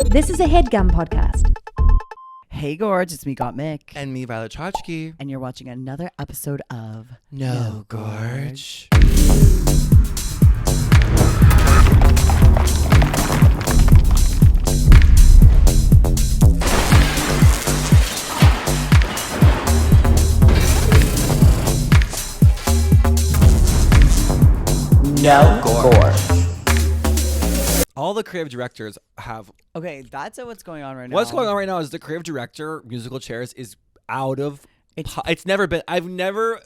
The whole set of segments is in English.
This is a HeadGum podcast. Hey Gorge, it's me Gottmik. And me, Violet Chachki. And you're watching another episode of No Gorge. No Gorge. All the creative directors have... Okay, that's what's going on right now. What's going on right now is the creative director, musical chairs, is out of... It's never been... I've never...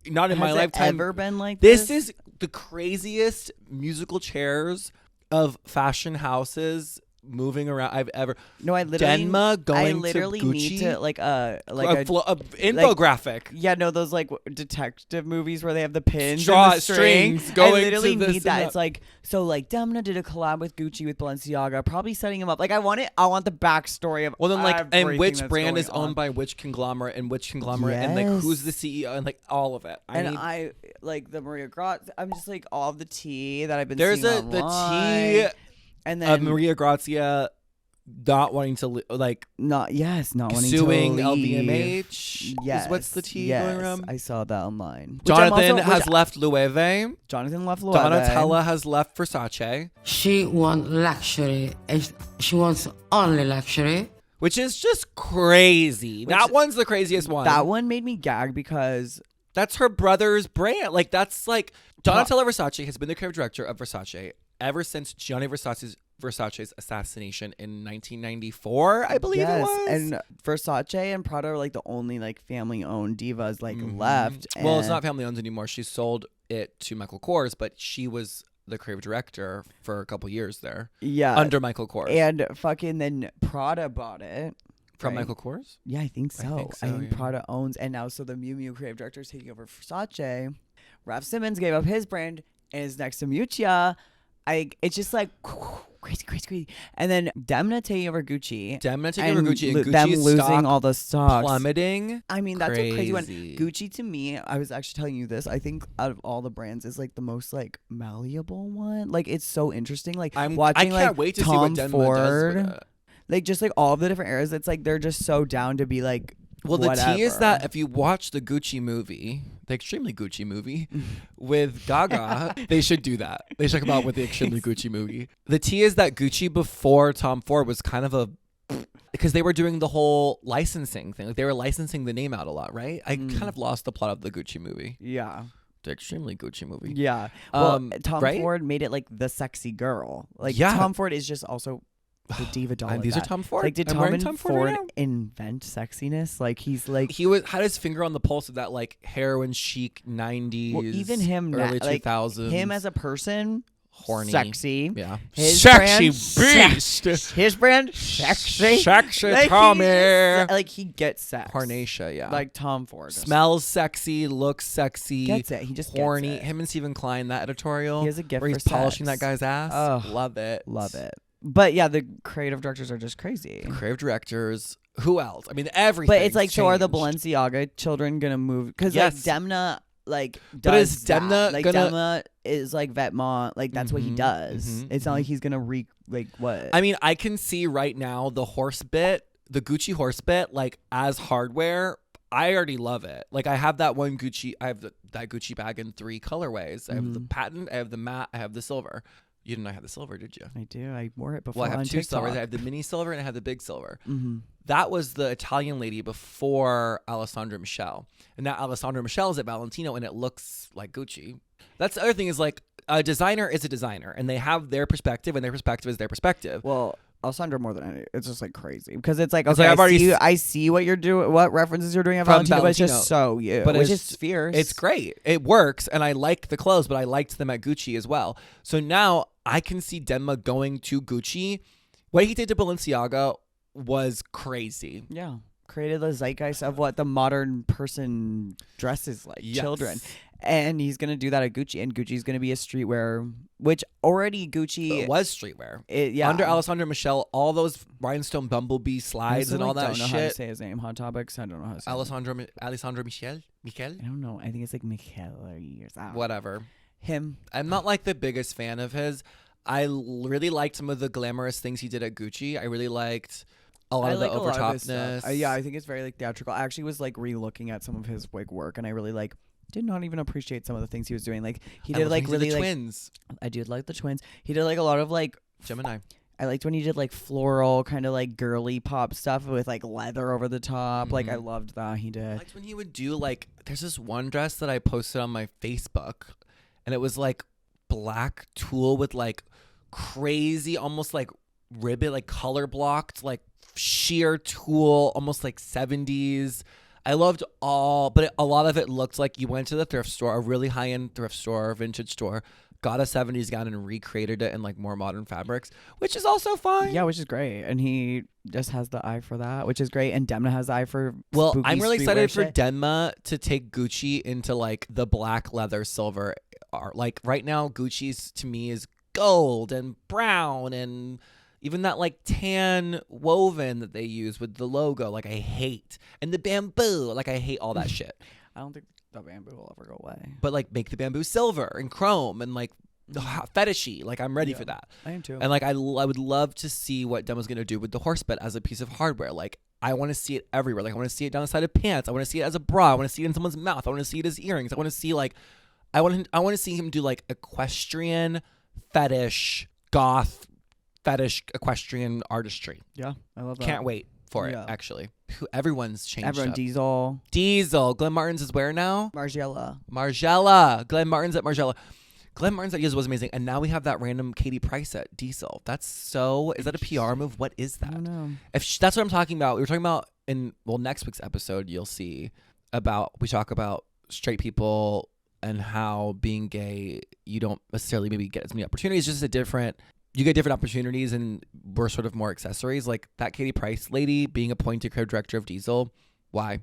Not in my lifetime. Ever been like this? This is the craziest musical chairs of fashion houses moving around I've ever... No, I literally... Denma going I literally to Gucci. need to like a infographic. Yeah, no, those like detective movies where they have the pins Straw and the strings going I literally to this need that. and It's like, so like Demna did a collab with Gucci with Balenciaga, probably setting him up. Like I want the backstory of and which that's brand going is owned on. by which conglomerate and which conglomerate and like who's the CEO and like all of it. I like the Maria Grazia. I'm just like all of the tea that I've been There's seeing the online. tea And of then Maria Grazia not wanting to not wanting suing to leave. LVMH. Yes, is what's the tea going around? I saw that online. Jonathan has left Loewe. Jonathan left Loewe. Donatella has left Versace. She wants luxury. She wants only luxury. Which is just crazy. That one's the craziest one. That one made me gag because that's her brother's brand. Like that's like Donatella Versace has been the creative director of Versace ever since Gianni Versace's assassination in 1994, I believe it was. And Versace and Prada are like the only like family-owned divas like left. Well, it's not family-owned anymore. She sold it to Michael Kors, but she was the creative director for a couple years there. Yeah, under Michael Kors. And fucking then Prada bought it. From right? Michael Kors? Yeah, I think so. I think yeah. Prada owns, and now so the Miu Miu creative director is taking over Versace. Raf Simons gave up his brand and is next to Miuccia. It's just like crazy. And then Demna taking over Gucci. And Gucci's them losing stock all the stocks. plummeting. I mean, that's a crazy one. Gucci, to me, I was actually telling you this, I think out of all the brands is like the most like malleable one. Like it's so interesting. Like watching I can't like wait to Tom see what Denma Ford, does with it. like just like all of the different eras. It's like they're just so down to be like. Well, whatever. the tea is that if you watch the Gucci movie, the Extremely Gucci movie with Gaga, they should do that. They should come out with the Extremely Gucci movie. The tea is that Gucci before Tom Ford was kind of because they were doing the whole licensing thing. Like they were licensing the name out a lot, right? I kind of lost the plot of the Gucci movie. Yeah. The Extremely Gucci movie. Yeah. Well, Tom right? Ford made it like the sexy girl. Like Yeah. Tom Ford is just also the diva doll. And these are Tom Ford. Like did Tom Ford invent sexiness? Like he's like he had his finger on the pulse of that like heroin chic 90s. Well, even him early like 2000s. him as a person. Horny, sexy, yeah, his sexy brand, beast. His brand, sexy, like, Tommy. Like he gets sex, Carnatia, yeah. Like Tom Ford smells sexy, looks sexy, gets it. He just horny. Gets it. Him and Stephen Klein, that editorial. He has a gift where he's for polishing sex. that guy's ass. Oh, love it. But yeah, the creative directors are just crazy. Creative directors. Who else? I mean, everything. But it's like, changed. so are the Balenciaga children gonna move? Because like Demna, like, but is Demna that. Like gonna? Demna is like Vetements, like that's what he does. It's not like he's gonna what? I mean, I can see right now the horse bit, the Gucci horse bit, like as hardware. I already love it. Like I have that one Gucci. I have that Gucci bag in 3 colorways. I have the patent. I have the matte. I have the silver. You didn't know I had the silver, did you? I do. I wore it before. Well, I have on 2 TikTok. silvers. I have the mini silver and I have the big silver. That was the Italian lady before Alessandra Michele. And now Alessandra Michele is at Valentino and it looks like Gucci. That's the other thing is like a designer is a designer and they have their perspective and their perspective is their perspective. Well, Alessandra more than any. It's just like crazy because it's like, okay, like I see what you're doing, what references you're doing at Valentino, but it's just so you, which is fierce. It's great. It works. And I like the clothes, but I liked them at Gucci as well. So now I can see Denma going to Gucci. What he did to Balenciaga was crazy. Yeah. Created the zeitgeist of what the modern person dresses like, children. And he's going to do that at Gucci. And Gucci's going to be a streetwear, which already Gucci... It was streetwear. Yeah. Under Alessandra Michele, all those rhinestone bumblebee slides and all that shit. I don't know how to say his name. Hot Topics. I don't know how to say Alessandra Michele? I don't know. I think it's like Michele or years. Whatever. Him. I'm not like the biggest fan of his. really liked some of the glamorous things he did at Gucci. I really liked a lot of the overtopness. Yeah, I think it's very like theatrical. I actually was like re-looking at some of his wig work, and I really like did not even appreciate some of the things he was doing. Like he did like really the like twins. I did like the twins. He did like a lot of like Gemini. I liked when he did like floral kind of like girly pop stuff with like leather over the top. Like I loved that he I did. liked when he would do like there's this one dress that I posted on my Facebook, and it was like black tulle with like crazy almost like ribbon, like color blocked, like sheer tulle, almost like 70s. I loved but a lot of it looked like you went to the thrift store, a really high-end thrift store, vintage store, got a 70s gown and recreated it in like more modern fabrics, which is also fine. Yeah, which is great. And he just has the eye for that, which is great. And Demna has the eye for Well, spooky I'm really excited for shit. Denma to take Gucci into like the black leather silver art. Like right now, Gucci's to me is gold and brown and even that like tan woven that they use with the logo, like I hate. And the bamboo, like I hate all that shit. I don't think the bamboo will ever go away. But like make the bamboo silver and chrome and like fetishy. Like I'm ready for that. I am too. And like I would love to see what Dema's gonna do with the horse bed as a piece of hardware. Like I want to see it everywhere. Like I want to see it down the side of pants. I want to see it as a bra. I want to see it in someone's mouth. I want to see it as earrings. I want to see like I want to see him do like equestrian fetish goth fetish equestrian artistry. Yeah, I love that. Can't wait for it. Yeah. Actually, everyone's changed. Everyone, up. Diesel, Glenn Martin's is where now? Margiela. Glenn Martin's at Margiela. Glenn Martin's at Diesel was amazing, and now we have that random Katie Price at Diesel. That's so. Is that a PR move? What is that? I don't know. That's what I'm talking about. We were talking about next week's episode. You'll see we talk about straight people and how being gay, you don't necessarily maybe get as many opportunities. Just you get different opportunities, and we're sort of more accessories. Like that Katie Price lady being appointed creative director of Diesel. Why? I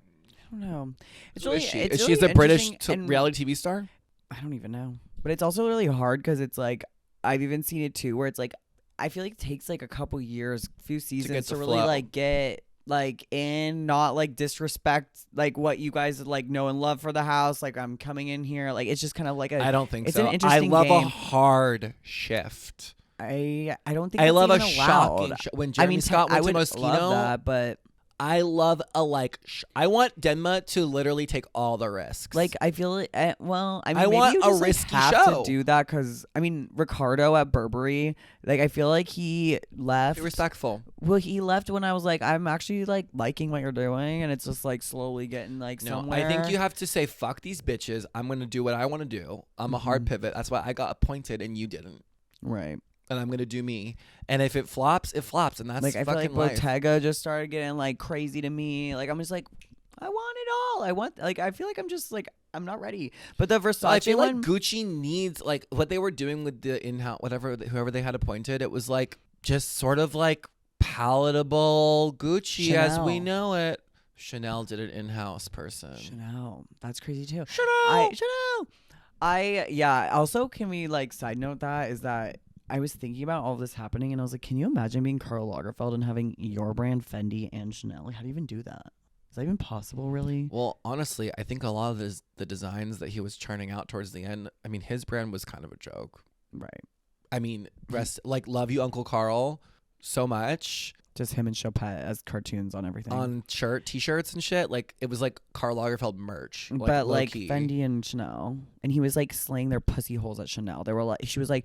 don't know. It's Who really, is she? it's Is really she a British interesting and reality TV star? I don't even know. But it's also really hard because it's like I've even seen it too, where it's like I feel like it takes like a couple years, few seasons to really flow. like get like in, not like disrespect like what you guys like know and love for the house. Like I'm coming in here, like it's just kind of like I don't think it's so. an interesting I love game. a hard shift. I don't think I it's love a even allowed. shocking when Jeremy Scott I went to would Moschino. love that, but I love I want Denma to literally take all the risks. like I feel like, well, I mean, I maybe want you a just, like, risky have show. to do that because I mean, Ricardo at Burberry, like I feel like he left. be respectful. Well, he left when I was like, I'm actually like liking what you're doing, and it's just like slowly getting like No, somewhere. I think you have to say fuck these bitches. I'm gonna do what I want to do. I'm a hard pivot. That's why I got appointed and you didn't. right. And I'm gonna do me. And if it flops, it flops. And that's Like I feel like fucking life. Bottega just started getting like crazy to me. Like I'm just like, I want it all. I feel like I'm just like I'm not ready. But the Versace I feel one, like Gucci needs like what they were doing with the in-house whoever they had appointed. It was like just sort of like palatable Gucci as we Chanel. know it. Chanel did an in-house person. Chanel. That's crazy too. Chanel. Yeah. Also, can we like side note that is that I was thinking about all this happening, and I was like, can you imagine being Karl Lagerfeld and having your brand Fendi and Chanel? Like, how do you even do that? Is that even possible, really? Well, honestly, I think a lot of the designs that he was churning out towards the end, I mean, his brand was kind of a joke. Right. I mean, love you, Uncle Carl, so much. Just him and Chopette as cartoons on everything. On t-shirts and shit. Like, it was like Karl Lagerfeld merch. But like low-key. Fendi and Chanel, and he was like slaying their pussy holes at Chanel. They were like, she was like,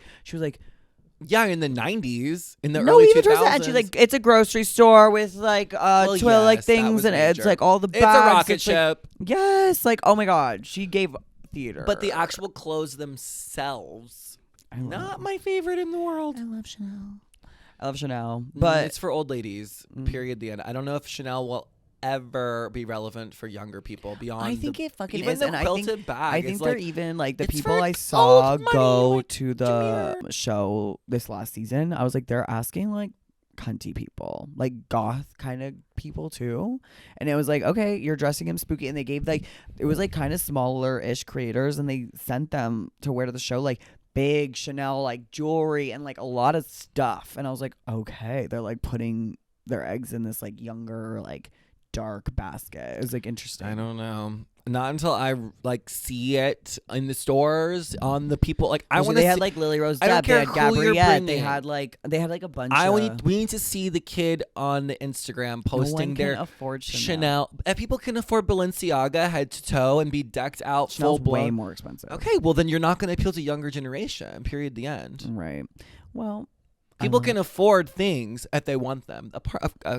Yeah, in the 90s, in the no, early even 2000s. towards the end, she's like, it's a grocery store with like Well, toilet like yes, that things, was and it's major. like all the bags. It's a rocket It's, like, ship. yes, like oh my god, she gave theater. But the actual clothes themselves, not my favorite in the world. I love Chanel, but It's for old ladies, period, the end. I don't know if Chanel will ever be relevant for younger people beyond I think it fucking even is, the and quilted bag. I think it's they're like, even like the it's people for I saw old money, go like, to the show this last season. I was like, they're asking like cunty people, like goth kind of people too, and it was like, okay, you're dressing him spooky, and they gave like it was like kind of smaller ish creators, and they sent them to wear to the show like big Chanel like jewelry and like a lot of stuff, and I was like, okay, they're like putting their eggs in this like younger like dark basket. It was like interesting. I don't know. Not until I like see it in the stores on the people. Like I want to. They had like Lily Rose I don't Depp. They care had who you're Gabriette. They bringing. had like a bunch. We need to see the kid on Instagram posting no one their can afford Chanel. If people can afford Balenciaga head to toe and be decked out Chanel's full blown, way more expensive. okay, well then you're not going to appeal to younger generation. Period. The end. Right. Well, People can afford things if they want them.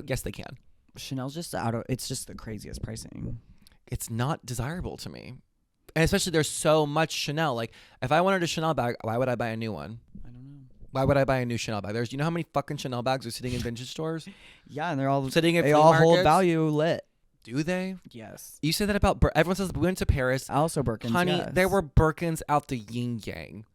Yes, they can. Chanel's just it's just the craziest pricing. It's not desirable to me. And especially there's so much Chanel. Like if I wanted a Chanel bag, why would I buy a new one? I don't know. Why would I buy a new Chanel bag? You know how many fucking Chanel bags are sitting in vintage stores? Yeah, and they're all Sitting at they flea all hold markets? value lit. Do they? Yes. You say that about everyone says we went to Paris. Also Birkins. Honey, yes. there were Birkins out the yin yang.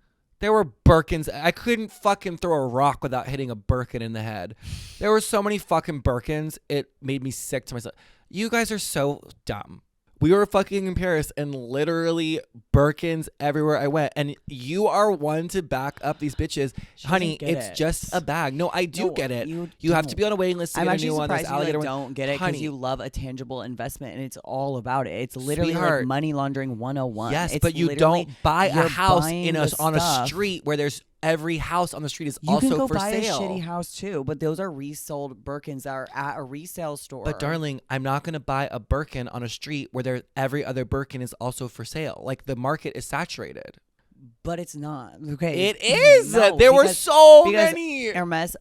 There were Birkins. I couldn't fucking throw a rock without hitting a Birkin in the head. There were so many fucking Birkins. It made me sick to myself. You guys are so dumb. We were fucking in Paris and literally Birkins everywhere I went. And you are one to back up these bitches. She Honey, doesn't get it's it. just a bag. No, I do No, get it. you have to don't. be on a waiting list to I'm get a actually new one. There's surprised you alligator like, one. don't get it Honey, because you love a tangible investment and it's all about it. It's literally Sweetheart. like money laundering 101. yes, It's but you literally- don't buy a you're house buying on a stuff. street where there's every house on the street is You also can go for buy sale. a shitty house too, but those are resold Birkins that are at a resale store. But darling, I'm not going to buy a Birkin on a street where every other Birkin is also for sale. Like the market is saturated. But it's not. Okay. It is. No, there were because- so because many. Hermes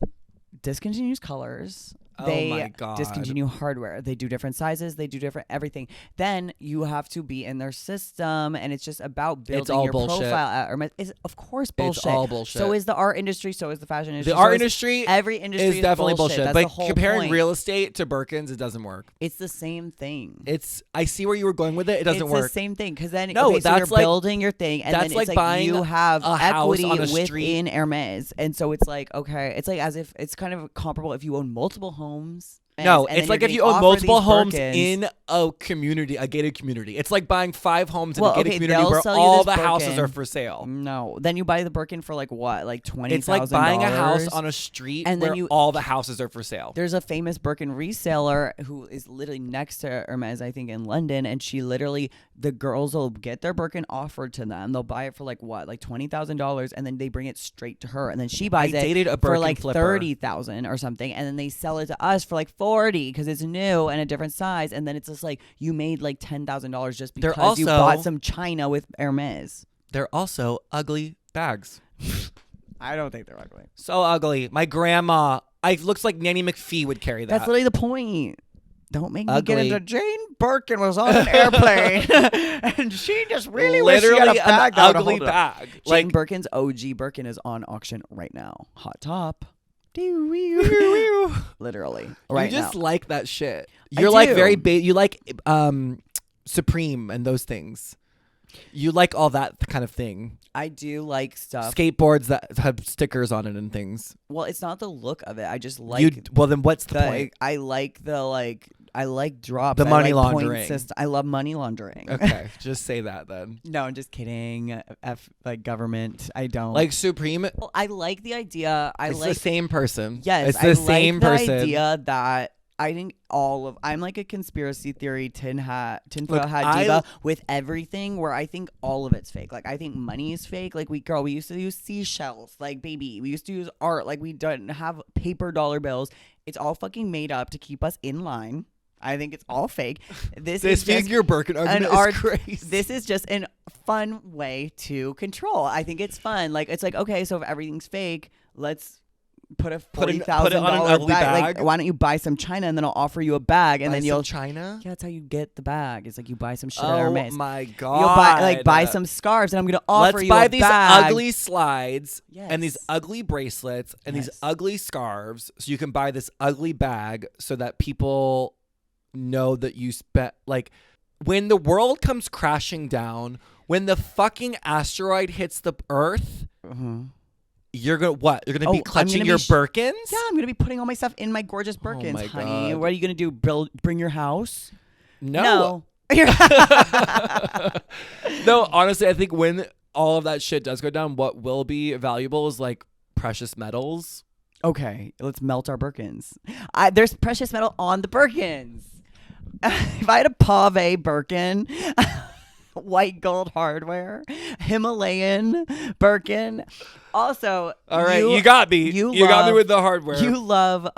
discontinues colors. Oh They my God. discontinue hardware. They do different sizes. They do different everything. Then you have to be in their system, and it's just about building all your bullshit. profile at Hermes. It's of course bullshit. all bullshit. So is the art industry. So is the fashion industry. The art so is industry every industry is definitely bullshit. That's But the whole comparing point. real estate to Birkins, it doesn't work. It's the same thing. I see where you were going with it. It doesn't it's work. the same thing because then No, okay, so that's you're like- building your thing, and that's then like it's like buying you have a house equity on a street. within Hermes, and so it's like okay, it's like as if it's kind of comparable if you own multiple homes. No, and it's then like you're if you getting own offered multiple these homes Birkins. in a community, a gated community. It's like buying 5 homes in Well, a gated okay, community they'll where sell you all this the houses Birkin. are for sale. No, then you buy the Birkin for like what, like $20,000. It's like buying a house on a street And then where you- all the houses are for sale. There's a famous Birkin reseller who is literally next to Hermes, I think, in London, and she literally, the girls will get their Birkin offered to them. They'll buy it for like what, like $20,000, and then they bring it straight to her, and then she buys it dated a for Birkin like flipper. $30,000 or something, and then they sell it to us for like $40 because it's new and a different size, and then it's just like you made like $10,000 just They're because you also- bought some china with Hermes. They're also ugly bags. I don't think they're ugly. So ugly. My grandma, looks like Nanny McPhee would carry that. That's literally the point. Don't make me Ugly. get into Jane Birkin was on an airplane and she just really wished she literally had a bag an that would ugly hold it up. bag. Jane Like Birkin's OG Birkin is on auction right now. Hot top. Literally. Right you just now. like that shit. I You're like do. very you like Supreme and those things. You like all that kind of thing. I do like stuff. Skateboards that have stickers on it and things. Well, it's not the look of it. I just like Well, then what's the the point? I like drops. The I money like point laundering. system. I love money laundering. Okay, just say that then. No, I'm just kidding. Like government. I don't. Like Supreme, Well, I like the idea. I it's like the same person. Yes, it's I the same like person. the idea that I think I'm like a conspiracy theory tinfoil Look, hat diva with everything where I think all of it's fake. Like I think money is fake. Like we used to use seashells. Like baby, we used to use art. Like we don't have paper dollar bills. It's all fucking made up to keep us in line. I think it's all fake. This is just your Birkin argument an art. is crazy. This is just a fun way to control. I think it's fun. Like it's like okay, so if everything's fake, let's put a Put it $40,000 on an ugly bag. bag. Like, why don't you buy some china and then I'll offer you a bag and Buy then some you'll China. Yeah, that's how you get the bag. It's like you buy some shit at Oh Hermes. my god! You'll buy some scarves and I'm gonna offer Let's you buy a these bag. ugly slides and these Yes. ugly bracelets and these Yes. ugly scarves, so you can buy this ugly bag, so that people know that you spent. Like when the world comes crashing down, when the fucking asteroid hits the Earth. Uh-huh. You're gonna what? You're gonna be I'm clutching gonna your be Birkins? Yeah, I'm gonna be putting all my stuff in my gorgeous Birkins, my honey. God. What are you gonna do? Bring your house? No. No, honestly, I think when all of that shit does go down, what will be valuable is like precious metals. Okay, let's melt our Birkins. There's precious metal on the Birkins. If I had a Pave Birkin. White gold hardware, Himalayan Birkin. Also, All right, you got me. You got me with the hardware. You love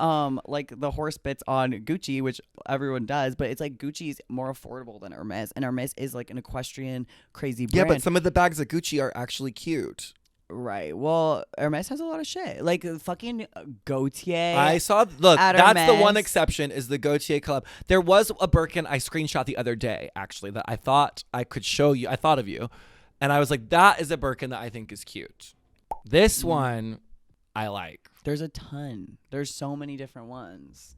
like the horse bits on Gucci, which everyone does, but it's like Gucci's more affordable than Hermes, and Hermes is like an equestrian crazy brand. Yeah, but some of the bags at Gucci are actually cute. Right. Well, Hermes has a lot of shit. Like fucking Gautier. I saw. Look, at that's the Hermes. one exception is the Gautier collab. There was a Birkin I screenshot the other day, actually, that I thought I could show you. I thought of you, and I was like, that is a Birkin that I think is cute. This one, I like. There's a ton. There's so many different ones.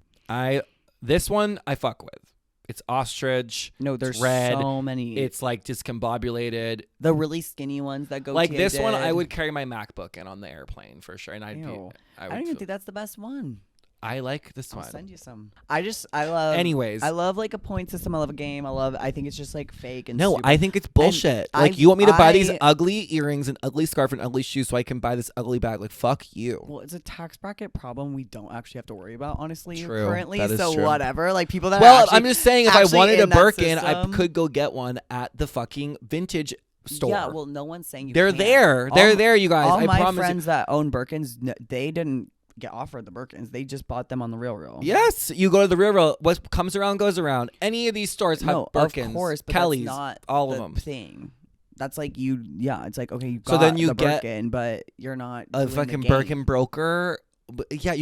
This one I fuck with. It's ostrich. No, there's it's red. so many. It's like discombobulated. The really skinny ones that go Like this one, I would carry my MacBook in on the airplane for sure, and I don't would even think that's the best one. I like this I'll one. send you some. I love. Anyways, I love like a point system. I love a game. I think it's just like fake and no, stupid. I think it's bullshit. And like you want me to buy these ugly earrings and ugly scarf and ugly shoes so I can buy this ugly bag? Like fuck you. Well, it's a tax bracket problem we don't actually have to worry about, honestly. True. Currently, That is so true. whatever. Like people that. Well, are actually, I'm just saying, if I actually wanted a in that Birkin, I system- could go get one at the fucking vintage store. Yeah, well, no one's saying you. They're can't. there. All- They're there, you guys. All I my promise. friends that own Birkins, they didn't get offered the Birkins. They just bought them on the real. Yes, you go to the real. What comes around goes around. Any of these stores have No, Birkins, of course, but Kellys, that's not all the of them. thing. That's like you. Yeah, it's like okay, you got So then you the get Birkin, but you're not A doing the fucking game. Birkin broker. But yeah,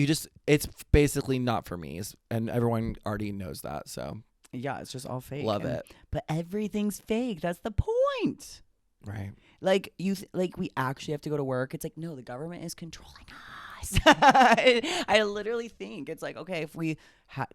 it's basically not for me, and everyone already knows that. So Yeah, it's just all fake. love it. But everything's fake. That's the point. Right. Like like we actually have to go to work. It's like no, the government is controlling us. I literally think it's like okay, if we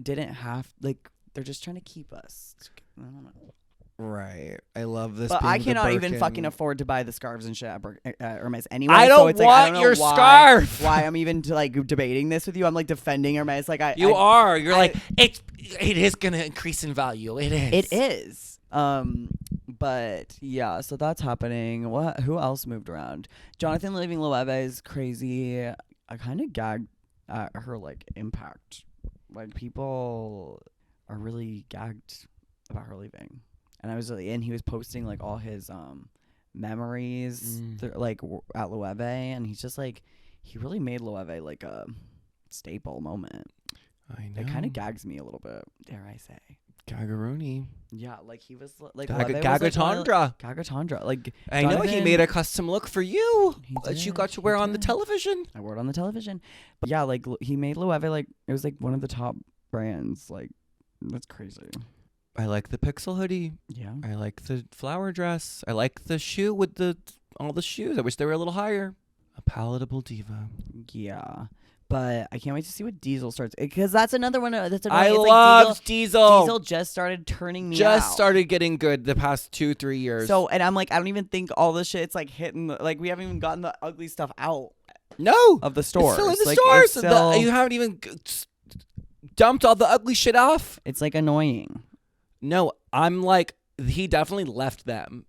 didn't have like they're just trying to keep us. I don't know. Right. I love this. But being I the cannot even Birkin. fucking afford to buy the scarves and shit at Hermes anyway. I so don't it's like, I want don't your know scarf. Why I'm even like debating this with you? I'm like defending Hermes. Like You are. You're like it is gonna increase in value. It is. It is. But yeah, so that's happening. Who else moved around? Jonathan leaving Loewe is crazy. I kind of gagged at her like impact. Like people are really gagged about her leaving. And he was posting like all his memories like at Loewe, and he's just like he really made Loewe like a staple moment. I know. It kind of gags me a little bit, dare I say. Gagaroony. Yeah, like he was like Gagatandra. Gagatandra. Like I know he Jonathan- made a custom look for you He that you did, got to he wear on the did. television. I wore it on the television. But yeah, like he made Loewe like it was like one of the top brands. Like that's crazy. I like the pixel hoodie. Yeah. I like the flower dress. I like the shoe with all the shoes. I wish they were a little higher. A palatable diva. Yeah. But I can't wait to see what Diesel starts because that's another one. That's another. I it's love like Diesel. Diesel just started turning me Just out. started getting good the past 2-3 years. So and I'm like I don't even think all this shit's like hitting like we haven't even gotten the ugly stuff out no, of the stores. It's still in the Like, stores. it's still- You haven't even dumped all the ugly shit off. It's like annoying. No, I'm like he definitely left them.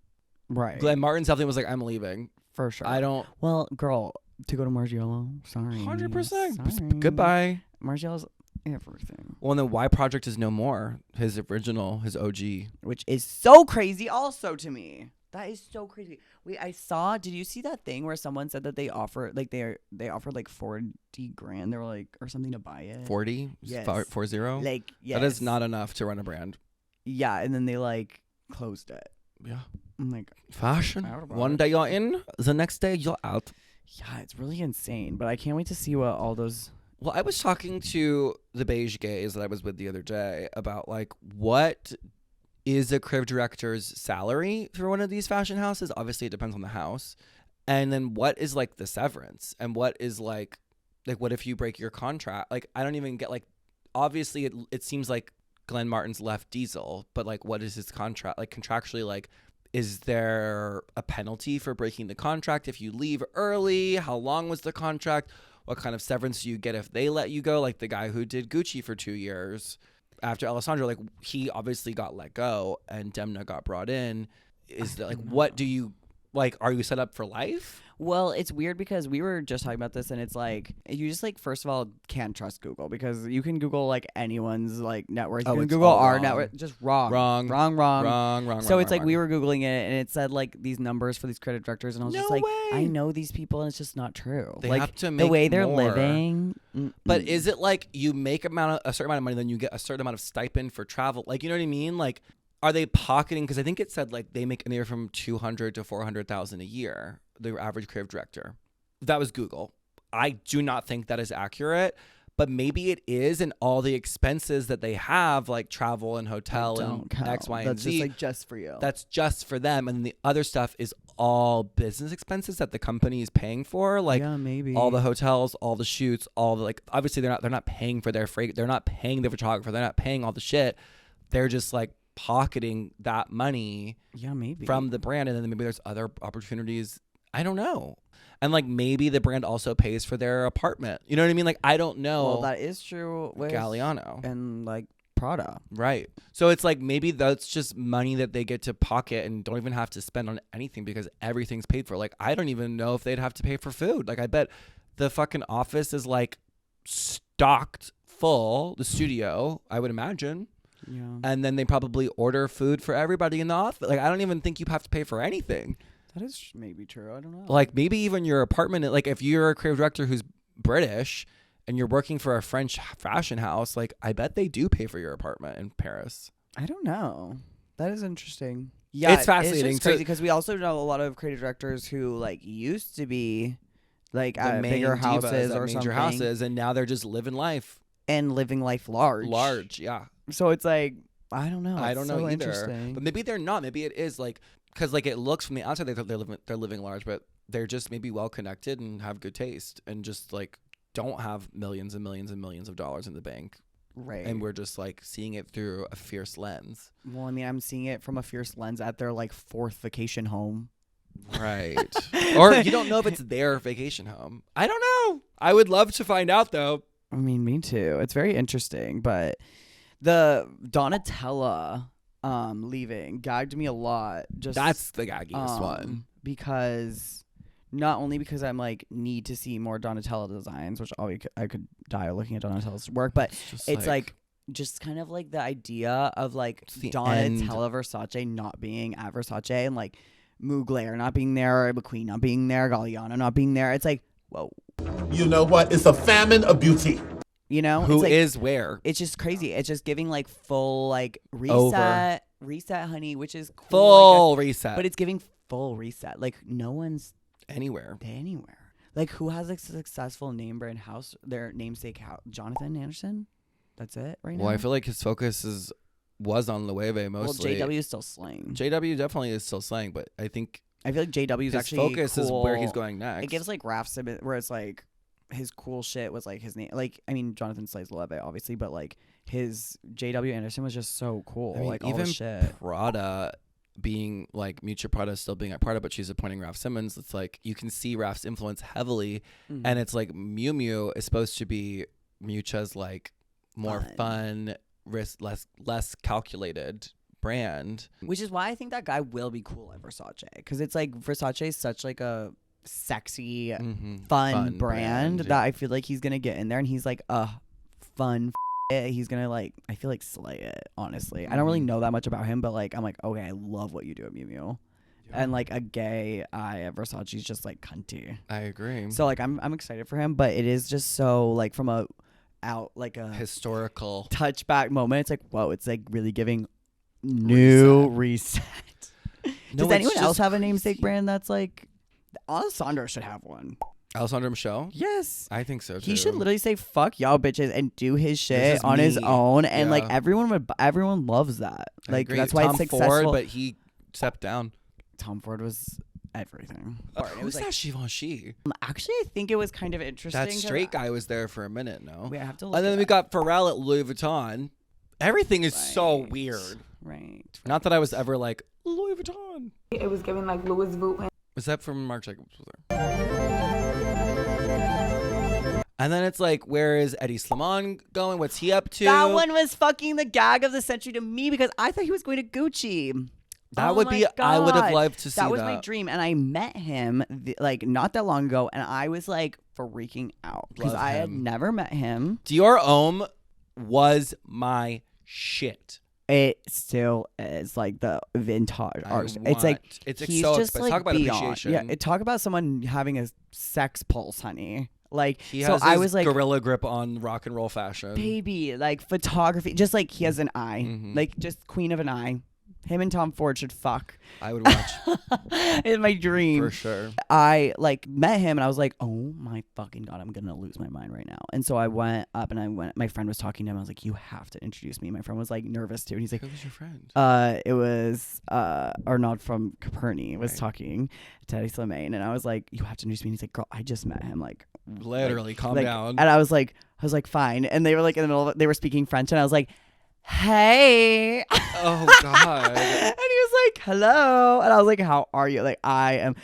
Right. Glenn Martin definitely was like, I'm leaving. For sure. I don't. Well, girl, to go to Margiela. Sorry. 100%. Sorry. Goodbye. Margiela's everything. Well, and then why Project is no more? His original, his OG. Which is so crazy also to me. That is so crazy. Did you see that thing where someone said that they offered like they offered like 40 grand? They were like or something to buy it. 40? Yes. 40? Like yes. That is not enough to run a brand. Yeah, and then they like closed it. Yeah. I'm like, Fashion. I don't know. One day you're in, the next day you're out. yeah, it's really insane. But I can't wait to see what all those. Well, I was talking to the beige gays that I was with the other day about like what is a creative director's salary for one of these fashion houses. Obviously, it depends on the house. And then what is like the severance and what is like what if you break your contract? Like, I don't even get like, obviously it seems like Glenn Martin's left Diesel, but like, what is his contract? Like contractually, like, is there a penalty for breaking the contract if you leave early? How long was the contract? What kind of severance do you get if they let you go? Like the guy who did Gucci for 2 years after Alessandro, like he obviously got let go and Demna got brought in. Is that like, what do you like, are you set up for life? Well, it's weird because we were just talking about this, and it's like you just like first of all can't trust Google because you can Google like anyone's like network. You Oh, can it's Google all our wrong. network, just wrong. Wrong. So it's like wrong. we were Googling it, and it said like these numbers for these creative directors, and I was No just like, way. I know these people, and it's just not true. They like have to the make way they're more. living. But is it like you make a certain amount of money, then you get a certain amount of stipend for travel? Like, you know what I mean? Like, are they pocketing? Because I think it said like they make anywhere from $200,000 to $400,000 a year. The average creative director. That was Google. I do not think that is accurate, but maybe it is. And all the expenses that they have, like travel and hotel and count. X, Y, and That's Z, just like just for you. that's just for them. And the other stuff is all business expenses that the company is paying for. Like yeah, maybe all the hotels, all the shoots, all the like. Obviously, they're not paying for their freight. They're not paying the photographer. They're not paying all the shit. They're just like pocketing that money yeah, maybe from the brand, and then maybe there's other opportunities. I don't know. And like maybe the brand also pays for their apartment. You know what I mean? Like I don't know. Well, that is true with Galliano and like Prada. right? So it's like maybe that's just money that they get to pocket and don't even have to spend on anything because everything's paid for. Like I don't even know if they'd have to pay for food. Like I bet the fucking office is like stocked full. The studio, I would imagine. Yeah. And then they probably order food for everybody in the office. Like I don't even think you have to pay for anything. That is maybe true. I don't know. Like maybe even your apartment, like if you're a creative director who's British and you're working for a French fashion house, like I bet they do pay for your apartment in Paris. I don't know. That is interesting. Yeah, It's fascinating It's crazy because we also know a lot of creative directors who like used to be like The at main bigger divas houses at or major something houses, and now they're just living life and living life large. large. Yeah, So it's like I don't know. I It's don't so know either. Interesting. But maybe they're not. Maybe it is like because like it looks from the outside they're living large, but they're just maybe well connected and have good taste and just like don't have millions and millions and millions of dollars in the bank. Right. And we're just like seeing it through a fierce lens. Well, I mean, I'm seeing it from a fierce lens at their like fourth vacation home. Right. Or you don't know if it's their vacation home. I don't know. I would love to find out though. I mean, me too. It's very interesting, but the Donatella leaving gagged me a lot. Just That's the gaggiest one. because not only because I'm like need to see more Donatella designs, which I could die looking at Donatella's work, but it's like just kind of like the idea of like the Donatella Versace not being at Versace and like Mugler not being there, McQueen not being there, Galliano not being there. It's like, whoa. You know what? It's a famine of beauty. You know? Who it's like, is where? It's just crazy. It's just giving like full like Over. reset, honey, which is cool, Full reset. but it's giving full reset. Like no one's anywhere. anywhere. Like who has a successful name brand house? Their namesake house, Jonathan Anderson. That's it right now. Well, I feel like his focus was on Loewe mostly. Well, JW is still slaying. JW definitely is still slaying, but I think I feel like JW is his actually focus cool. is where he's going next. It gives like Raph Simmons, where it's like his cool shit was like his name. Like I mean, Jonathan slays Loewe obviously, but like his JW Anderson was just so cool. I mean, like all even the shit. Prada being like Miuccia Prada still being at Prada, but she's appointing Raph Simmons. It's like you can see Raph's influence heavily, and it's like Miu Miu is supposed to be Miuccia's like more fun, less calculated brand. Which is why I think that guy will be cool at Versace, because it's like Versace is such like a sexy, fun brand that I feel like he's gonna get in there and he's like fun. He's gonna like I feel like slay it. Honestly, I don't really know that much about him, but like I'm like okay, I love what you do at Miu Miu. And like a gay eye at Versace is just like cunty. I agree. So like I'm excited for him, but it is just so like from a historical touchback moment. It's like whoa, it's like really giving new reset. Does anyone else have a namesake brand that's like Alessandro should have one? Alessandro Michel? Yes. I think so too. He should literally say fuck y'all bitches and do his This shit is on his me. own, and Yeah. like everyone loves that. I Like agree. that's why Tom it's successful. Ford, but he stepped down. Tom Ford was everything. Who's that Givenchy? Actually, I think it was kind of interesting. That straight guy was there for a minute, no? We have to look And then at we that. got Pharrell at Louis Vuitton. Everything is so weird. Right. Not that I was ever like, Louis Vuitton. It was giving like Louis Vuitton. Was that from Marc Jacobs? Was there? And then it's like, where is Eddie Slimane going? What's he up to? That one was fucking the gag of the century to me because I thought he was going to Gucci. That Oh would my be. I would have God. loved to see That was my dream, and I met him like not that long ago, and I was like freaking out because Love I had him. never met him. Dior Homme was my shit. It still is like the vintage art. It's want- like it's he's so just expensive. like Talk about beyond. appreciation. Yeah, talk about someone having a sex pulse, honey. Like He so, has I his was like, gorilla grip on rock and roll fashion. baby, like photography, just like he has an eye, Mhm. like just queen of an eye. Him and Tom Ford should fuck. I would watch In my dream. for sure. I like met him and I was like, oh my fucking God, I'm gonna lose my mind right now. And so I went up and my friend was talking to him. I was like, you have to introduce me. My friend was like nervous too. And he's like, Who was your friend? it was Arnaud from Caperni was Right. talking to Teddy Slimane. And I was like, you have to introduce me. And he's like, girl, I just met him. Like, Literally, calm like, down. And I was like, fine. And they were like in the middle of it, they were speaking French. And I was like, hey. Oh God. And he was like, hello. And I was like, how are you? Like, I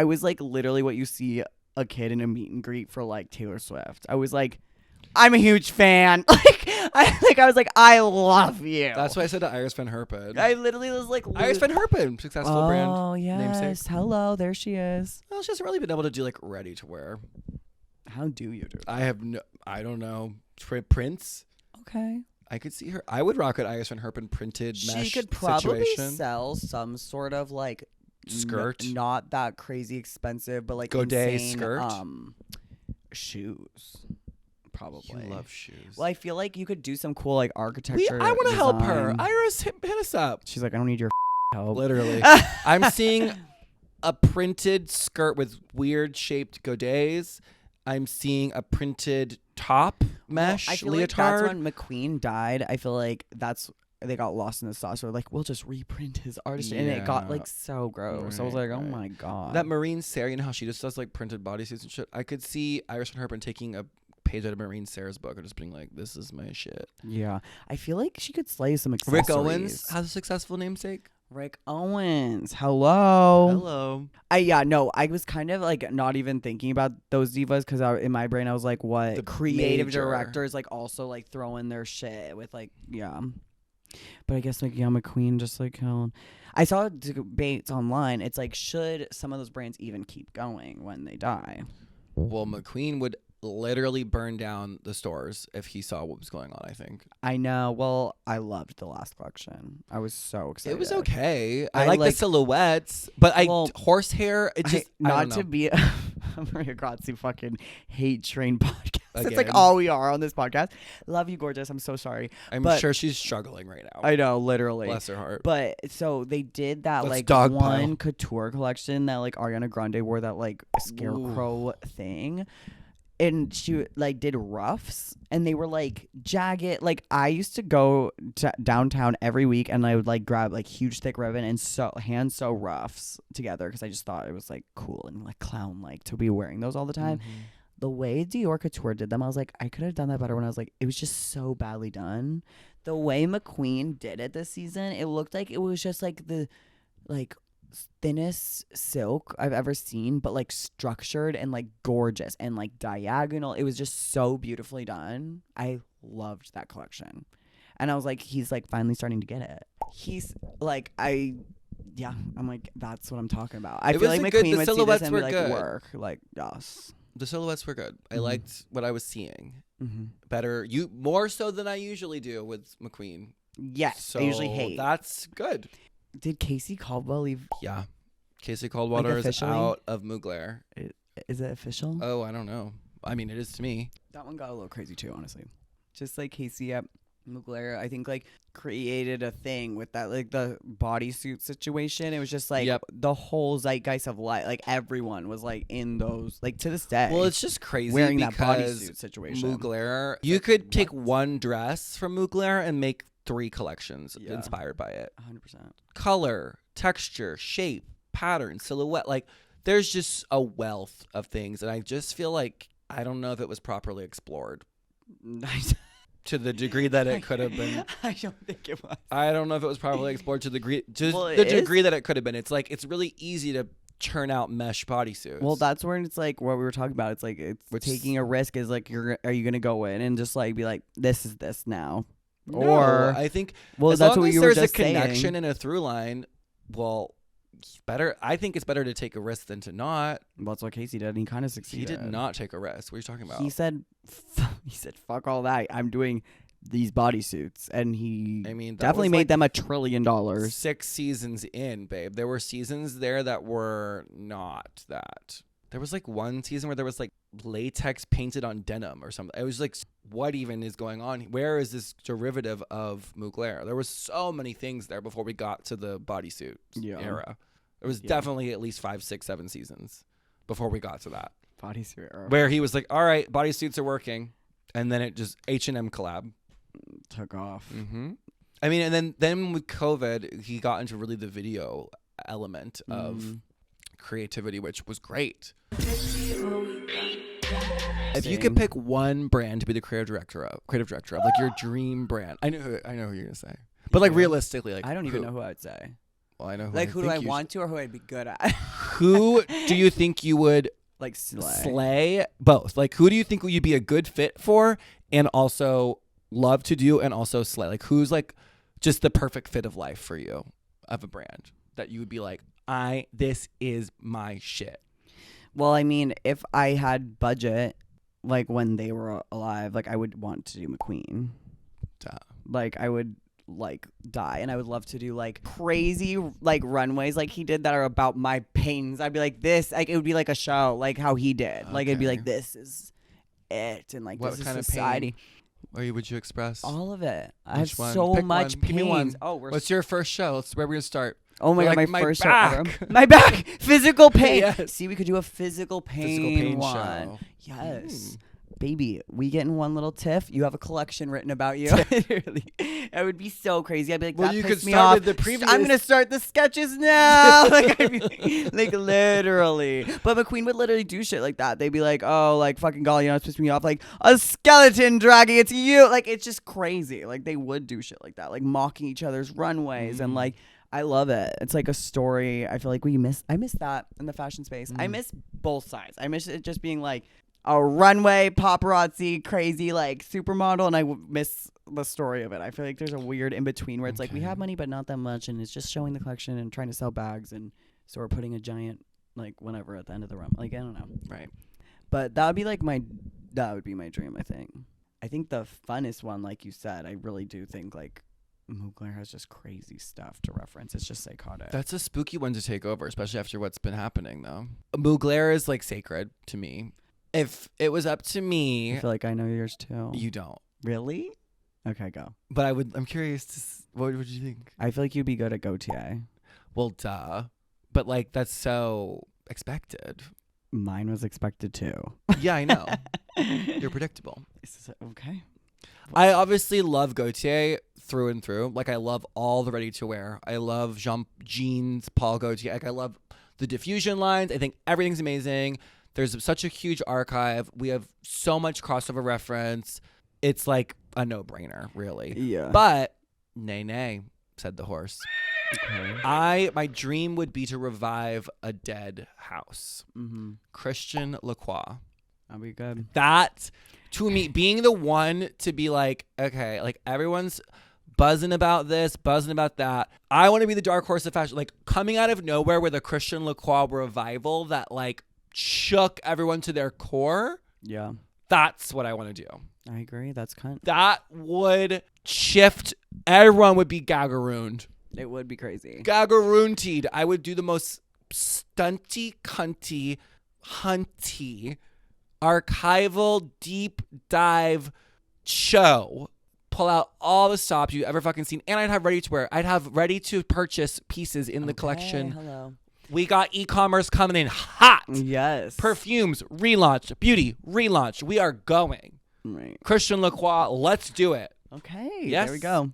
was like literally what you see a kid in a meet and greet for like Taylor Swift. I was like, I'm a huge fan. I was like, I love you. That's why I said to Iris Van Herpen. I literally was like, Iris Van Herpen, successful brand. oh, yes. namesake. Hello. There she is. Well, she hasn't really been able to do like ready to wear. How do you do? I don't know. Prints. Okay. I could see her. I would rock an Iris Van Herpen printed mesh She could probably situation. sell some sort of like Skirt. not that crazy expensive, but like Godet insane, skirt? shoes. Probably. You love shoes. Well, I feel like you could do some cool like architecture. I want to help her. design. Iris, hit us up. She's like, I don't need your help. Literally. I'm seeing a printed skirt with weird shaped godets. I'm seeing a printed top mesh I feel leotard. like that's when McQueen died. I feel like they got lost in the sauce. Or like, we'll just reprint his artistry, and it got Yeah. like so gross. I was Right, like, oh right. my God. That Marine Sarah, you know how she just does like printed bodysuits and shit? I could see Iris Van Herpen taking a page out of Marine Sarah's book and just being like, this is my shit. Yeah, I feel like she could slay some accessories. Rick Owens has a successful namesake. Rick Owens. Hello. Hello. I was kind of like not even thinking about those divas because in my brain I was like, what The creative major. directors like also like throwing their shit with like But I guess like McQueen just like hell. I saw debates online. It's like, should some of those brands even keep going when they die? Well, McQueen would literally burn down the stores if he saw what was going on, I think. I know. Well, I loved the last collection. I was so excited. It was okay. I I like the like- silhouettes, but Well, horsehair, it just I not don't know. to be a Maria Grazzi fucking hate train podcast. It's like Again. all we are on this podcast. Love you, gorgeous. I'm so sorry. I'm but- sure she's struggling right now. I know, literally. Bless her heart. But so they did that Let's like dogpile. one couture collection that like Ariana Grande wore, that like scarecrow thing. And she like did ruffs, and they were like jagged. Like I used to go to downtown every week, and I would like grab like huge thick ribbon and hand sew ruffs together because I just thought it was like cool and like clown like to be wearing those all the time. The way Dior Couture did them, I was like, I could have done that better when I was like, it was just so badly done. The way McQueen did it this season, it looked like it was just like the like thinnest silk I've ever seen, but like structured and like gorgeous and like diagonal. It was just so beautifully done. I loved that collection. And I was like, he's like finally starting to get it. He's like, I'm like, that's what I'm talking about. I It feel was like a good- McQueen the would see this silhouettes and were be like, good. work. Like, yes. The silhouettes were good. I liked what I was seeing. Mm-hmm. Better, more so than I usually do with McQueen. Yes, So I usually hate. That's good. Did Casey Caldwell leave? Yeah. Casey Caldwater is officially? out of Mugler. Is it official? Oh, I don't know. I mean, it is to me. That one got a little crazy too, honestly. Just like Casey at Mugler, I think like created a thing with that, like the bodysuit situation. It was just like Yep. the whole zeitgeist of life. Like everyone was like in those, like to this day. Well, it's just crazy wearing that because bodysuit situation. Mugler, you could take one dress from Mugler and make 3 collections Yeah. inspired by it. 100%. Color, texture, shape, pattern, silhouette. Like, there's just a wealth of things. And I just feel like, I don't know if it was properly explored to the degree that it could have been. I don't think it was. I don't know if it was properly explored to the degree, Well, the it is- degree that it could have been. It's like, it's really easy to churn out mesh bodysuits. Well, that's where it's like what we were talking about. It's like it's Which- taking a risk. Is like, are you gonna go in and just like be like, this is this now? Or I think well, as that's long what as you were there's a just connection saying. and a through line, well, better. I think it's better to take a risk than to not. Well, that's what Casey did, and he kind of He succeeded. did not take a risk. What are you talking about? He said, fuck all that. I'm doing these bodysuits, and he I mean, that definitely was made like them $1 trillion. 6 seasons in, babe. There were seasons there that were not that. There was like one season where there was like latex painted on denim or something. It was like, what even is going on? Where is this derivative of Mugler? There was so many things there before we got to the bodysuit era. It was definitely at least 5, 6, 7 seasons before we got to that. Bodysuit era. Where he was like, all right, bodysuits are working. And then it just H&M collab. Took off. Mm-hmm. I mean, and then with COVID, he got into really the video element of creativity, which was great. If you could pick one brand to be the creative director of, like your dream brand, I know who you're gonna say, but like realistically, like I don't even who? know who I'd say. Well, I know who Like, I who do think I you want to, or who I'd be good at? Who do you think you would Like slay? Both. Like, who do you think you'd be a good fit for, and also love to do, and also slay? Like, who's like just the perfect fit of life for you of a brand that you would be like, this is my shit. Well, I mean, if I had budget, like when they were alive, like I would want to do McQueen. Duh. Like I would like die, and I would love to do like crazy like runways like he did that are about my pains. I'd be like this, like it would be like a show, like how he did. Like it'd be Okay. like this is it, and like What this kind is of society. pain? Or would you express? All of it. I Which have one? so Pick much one. pain. Give me one. Oh, we're What's your first show? Where we're gonna start. Oh my You're god, like, my my first back. show ever. My back, physical pain. Yes. See, we could do a physical pain, Physical pain one. show. Yes, baby, we get in one little tiff. You have a collection written about you. Really, it would be so crazy. I'd be like, Well, that you pissed could me start off. with the previous- I'm gonna start the sketches now. Like, I'd be like literally. But McQueen would literally do shit like that. They'd be like, oh, like fucking golly, you know, it's pissed me off. Like a skeleton dragging it's you. Like it's just crazy. Like they would do shit like that, like mocking each other's runways and like. I love it. It's like a story. I feel like I miss that in the fashion space. I miss both sides. I miss it just being like a runway paparazzi crazy like supermodel, and I miss the story of it. I feel like there's a weird in between where it's like we have money but not that much, and it's just showing the collection and trying to sell bags, and so we're putting a giant like whatever at the end of the run. Like I don't know. Right. But that would be my dream. I think the funnest one, like you said, I really do think like Mugler has just crazy stuff to reference. It's just psychotic. That's a spooky one to take over, especially after what's been happening, though. Mugler is like sacred to me. If it was up to I me, feel like I know yours too. you don't. Really? Okay, go. But I'm curious to. What would you think? I feel like you'd be good at Gautier. Well, duh. But like that's so expected. Mine was expected too. Yeah, I know. You're predictable. Okay. I obviously love Gautier through and through. Like I love all the ready to wear. I love jeans, Paul Gaultier. Like I love the diffusion lines. I think everything's amazing. There's such a huge archive. We have so much crossover reference. It's like a no-brainer, really. Yeah. But nay, said the horse. Okay. My dream would be to revive a dead house. Mm-hmm. Christian Lacroix. That'd be good. That, to me, being the one to be like, okay, like everyone's buzzing about this, buzzing about that. I want to be the dark horse of fashion, like coming out of nowhere with a Christian Lacroix revival that like shook everyone to their core. Yeah. That's what I want to do. I agree. That's cunt. That would shift. Everyone would be gagarooned. It would be crazy. Gagaroontied. I would do the most stunty, cunty, hunty, archival, deep dive show. Pull out all the stops you've ever fucking seen. And I'd have ready to wear. I'd have ready to purchase pieces in the collection. Hello. We got e-commerce coming in hot. Yes. Perfumes, relaunch. Beauty, relaunch. We are going. Right. Christian Lacroix, let's do it. Okay. Yes. There we go.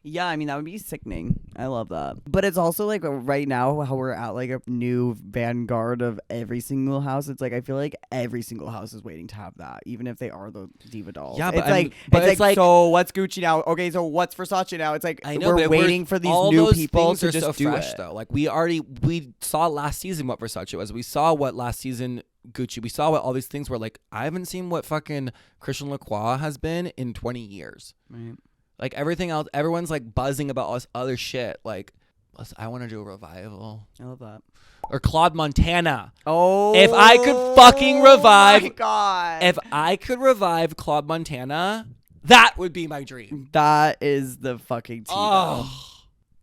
Yeah, I mean, that would be sickening. I love that. But it's also like right now how we're at like a new vanguard of every single house. It's like I feel like every single house is waiting to have that, even if they are the diva dolls. Yeah, it's but like it's like so what's Gucci now? Okay, so what's Versace now? It's like I know, we're but waiting for these all new those people things to are just so do fresh, it. though. Like we saw last season what Versace was. We saw what last season Gucci. We saw what all these things were. Like I haven't seen what fucking Christian Lacroix has been in 20 years. Right. Like everything else, everyone's like buzzing about all this other shit. Like, I want to do a revival. I love that. Or Claude Montana. Oh, If I could fucking revive, my God. if I could revive Claude Montana, that would be my dream. That is the fucking tea. Oh,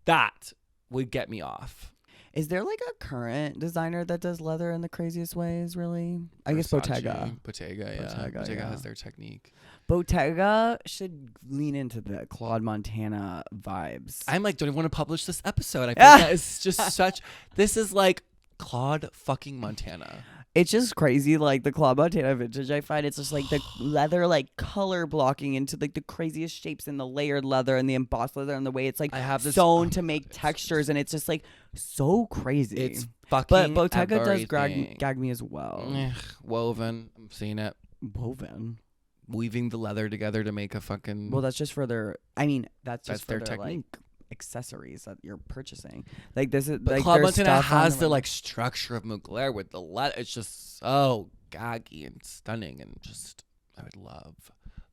that would get me off. Is there like a current designer that does leather in the craziest ways, really? I guess Bottega. Bottega, yeah. Bottega, yeah. has their technique. Bottega should lean into the Claude Montana vibes. I'm like, don't even want to publish this episode. I feel like that is just such, this is like Claude fucking Montana. It's just crazy, like the Claude Montana vintage. I find it's just like the leather, like color blocking into like the craziest shapes and the layered leather and the embossed leather and the way it's like I have this sewn to make textures, and it's just like so crazy. It's fucking but Bottega does everything. gag me as well. Ugh, woven. I'm seeing it. Woven. Weaving the leather together to make a fucking. Well, that's just for their. I mean, that's just their for their technique. like accessories that you're purchasing. Like this is But like Claude there's Montana stuff on has the like like structure of Mugler with the leather. It's just so gaggy and stunning, and just I would love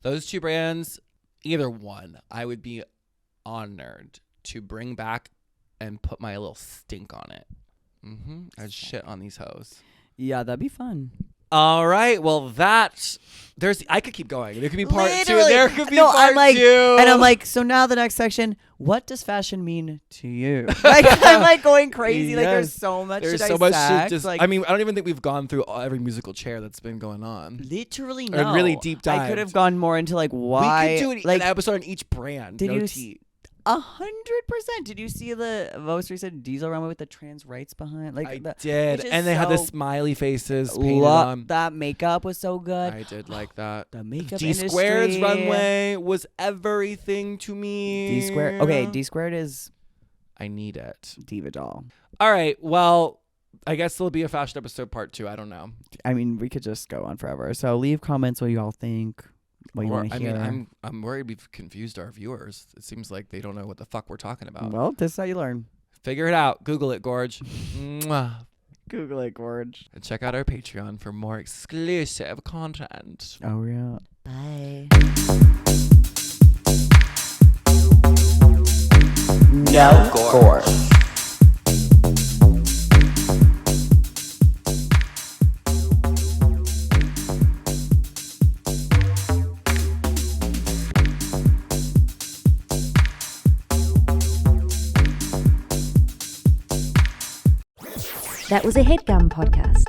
those two brands. Either one, I would be honored to bring back and put my little stink on it. I'd shit on these hoes. Yeah, that'd be fun. All right, well I could keep going. There could be part Literally. two. There could be No, part I'm like, two. and I'm like, so now the next section, what does fashion mean to you? Like, I'm like going crazy. Like, there's Yes. so much. There's to so much dissect. to just. Like, I mean, I don't even think we've gone through every musical chair that's been going on. literally, Or no. really deep I could dived. have gone more into like why. We could do like an episode on each brand. Did no you tea. 100%. Did you see the most recent Diesel runway with the trans rights behind? Like, I the, did, which is and they had the so- smiley faces painted on. That makeup was so good. I did like that. The makeup D Squared's industry. runway was everything to me. D Squared. Okay, D Squared is I need it. Diva Doll. All right. Well, I guess there'll be a fashion episode part 2. I don't know. I mean, we could just go on forever. So leave comments what you all think. What you want to hear. I mean, I'm worried we've confused our viewers. It seems like they don't know what the fuck we're talking about. Well, this is how you learn. Figure it out. Google it, Gorge. Mwah. Google it, Gorge. And check out our Patreon for more exclusive content. Oh, yeah. Bye. No Gorge. That was a HeadGum podcast.